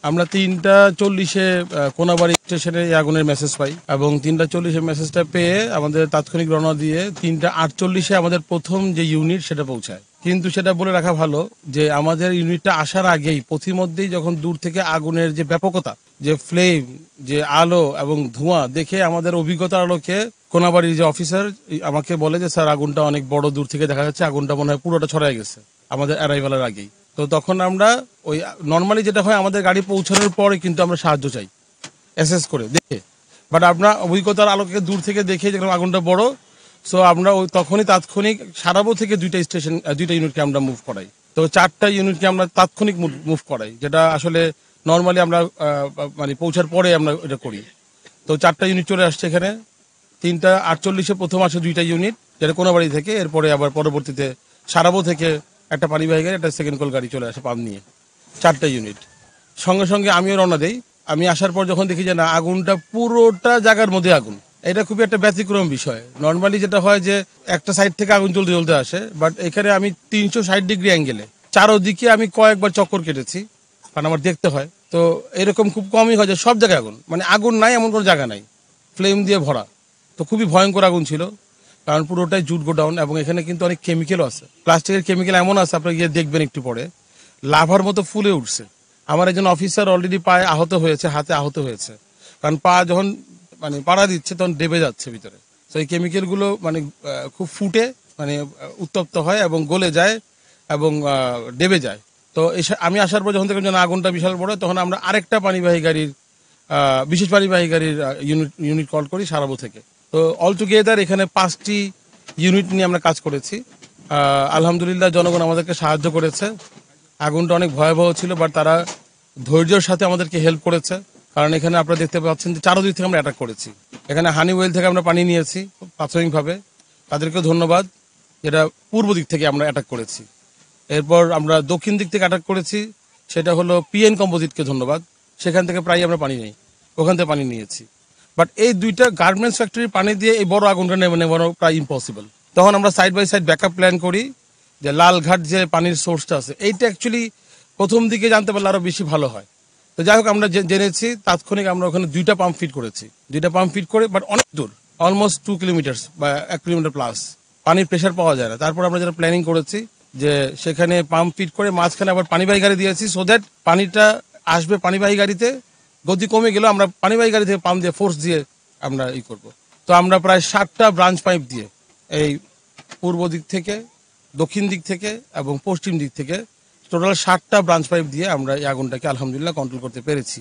আমরা ৩টা ৪০-এ কোনাবাড়ি স্টেশনে এই আগুনের মেসেজ পাই এবং ৩টা ৪০-এ মেসেজটা পেয়ে আমাদের তাৎক্ষণিক রওনা দিয়ে ৩টা ৪৮-এ আমাদের প্রথম যে ইউনিট সেটা পৌঁছায়। কিন্তু সেটা বলে রাখা ভালো যে আমাদের ইউনিটটা আসার আগেই পথিমধ্যেই যখন দূর থেকে আগুনের যে ব্যাপকতা, যে ফ্লেম, যে আলো এবং ধোঁয়া দেখে আমাদের অভিজ্ঞতার আলোকে কোনাবাড়ির যে অফিসার আমাকে বলে যে স্যার আগুনটা অনেক বড় দূর থেকে দেখা যাচ্ছে, আগুনটা মনে হয় পুরোটা ছড়ায় গেছে আমাদের অ্যারাইভালের আগেই। তো তখন আমরা ওই নর্মালি যেটা হয় আমাদের গাড়ি পৌঁছানোর পরে কিন্তু আমরা সাহায্য চাই অ্যাসেস করে দেখে, বাট আমরা অভিজ্ঞতার আলোকে দূর থেকে দেখে যেরকম আগুনটা বড়, সো আমরা ওই তখনই তাৎক্ষণিক সারাবো থেকে 2টা ইউনিটকে আমরা মুভ করাই। তো 4টা ইউনিটকে আমরা তাৎক্ষণিক মুভ করাই, যেটা আসলে নর্মালি আমরা মানে পৌঁছার পরে আমরা এটা করি। তো 4টা ইউনিট চলে আসছে এখানে। 3টা 48-এ প্রথম আসে 2টা ইউনিট, যেটা কোনাবাড়ি থেকে, এরপরে আবার পরবর্তীতে সারাবো থেকে একটা পানিবাহী গাড়ি, একটা সেকেন্ড কল গাড়ি চলে আসে পাম্প নিয়ে। 4টা ইউনিট সঙ্গে সঙ্গে আমিও রওনা দেই। আমি আসার পর যখন দেখি যে না, আগুনটা পুরোটা জায়গার মধ্যে আগুন, এটা খুবই একটা ব্যতিক্রম বিষয়। নর্মালি যেটা হয় যে একটা সাইড থেকে আগুন জ্বলতে জ্বলতে আসে, বাট এখানে আমি 360 ডিগ্রি অ্যাঙ্গেলে চারোদিকে আমি কয়েকবার চক্কর কেটেছি, কারণ আমার দেখতে হয়। তো এরকম খুব কমই হয় যে সব জায়গায় আগুন, মানে আগুন নাই এমন কোনো জায়গা নাই, ফ্লেম দিয়ে ভরা। তো খুবই ভয়ঙ্কর আগুন ছিল, কারণ পুরোটাই জুট গোডাউন এবং এখানে কিন্তু অনেক কেমিক্যালও আছে। প্লাস্টিকের কেমিক্যাল এমন আছে, আপনারা গিয়ে দেখবেন একটু পরে, লাভার মতো ফুলে উঠছে। আমার একজন অফিসার অলরেডি পায়ে আহত হয়েছে, হাতে আহত হয়েছে, কারণ পা যখন মানে পাড়া দিচ্ছে তখন ডেবে যাচ্ছে ভিতরে। তো এই কেমিক্যালগুলো মানে খুব ফুটে মানে উত্তপ্ত হয় এবং গলে যায় এবং ডেবে যায়। তো আমি আসার পর যখন দেখলাম যে আগুনটা বিশাল বড়, তখন আমরা আরেকটা পানিবাহী গাড়ির বিশেষ পানিবাহী গাড়ির ইউনিট কল করি সারাবো থেকে। তো অল টুগেদার এখানে 5টি ইউনিট নিয়ে আমরা কাজ করেছি। আলহামদুলিল্লাহ জনগণ আমাদেরকে সাহায্য করেছে। আগুনটা অনেক ভয়াবহ ছিল, বাট তারা ধৈর্যের সাথে আমাদেরকে হেল্প করেছে, কারণ এখানে আপনারা দেখতে পাচ্ছেন যে চারোদিক থেকে আমরা অ্যাটাক করেছি। এখানে হানিওয়েল থেকে আমরা পানি নিয়েছি প্রাথমিকভাবে, তাদেরকেও ধন্যবাদ, যেটা পূর্ব দিক থেকে আমরা অ্যাটাক করেছি। এরপর আমরা দক্ষিণ দিক থেকে অ্যাটাক করেছি, সেটা হলো পিএন কম্পোজিটকে ধন্যবাদ, সেখান থেকে প্রায় আমরা পানি নেই, ওখান থেকে পানি নিয়েছি। বাট এই 2টা গার্মেন্টস ফ্যাক্টরির পানি দিয়ে এই বড় আগুনটা নেভানো প্রায় ইম্পসিবল। তখন আমরা side by side backup plan করি, যে লালঘাট যে পানির সোর্সটা আছে, এইটা অ্যাকচুয়ালি প্রথম দিকে জানতে পারলে আরো বেশি ভালো হয়। তো যাই হোক, আমরা জেনেছি, তাৎক্ষণিক আমরা ওখানে 2টা পাম্প ফিট করেছি। 2টা পাম্প ফিট করে, বাট অনেক দূর, অলমোস্ট 2 কিলোমিটার বা 1 কিলোমিটার প্লাস, পানির প্রেশার পাওয়া যায় না। তারপর আমরা যেটা প্ল্যানিং করেছি যে সেখানে পাম্প ফিট করে মাঝখানে আবার পানিবাহী গাড়ি দিয়েছি, সো দ্যাট পানিটা আসবে পানিবাহী গাড়িতে, গতি কমে গেলেও আমরা পানিবাহী গাড়ি থেকে পাম্প দিয়ে ফোর্স দিয়ে আমরা করব। তো আমরা প্রায় 7টা ব্রাঞ্চ পাইপ দিয়ে এই পূর্ব দিক থেকে, দক্ষিণ দিক থেকে এবং পশ্চিম দিক থেকে টোটাল 7টা ব্রাঞ্চ পাইপ দিয়ে আমরা এই আগুনটাকে আলহামদুলিল্লাহ কন্ট্রোল করতে পেরেছি।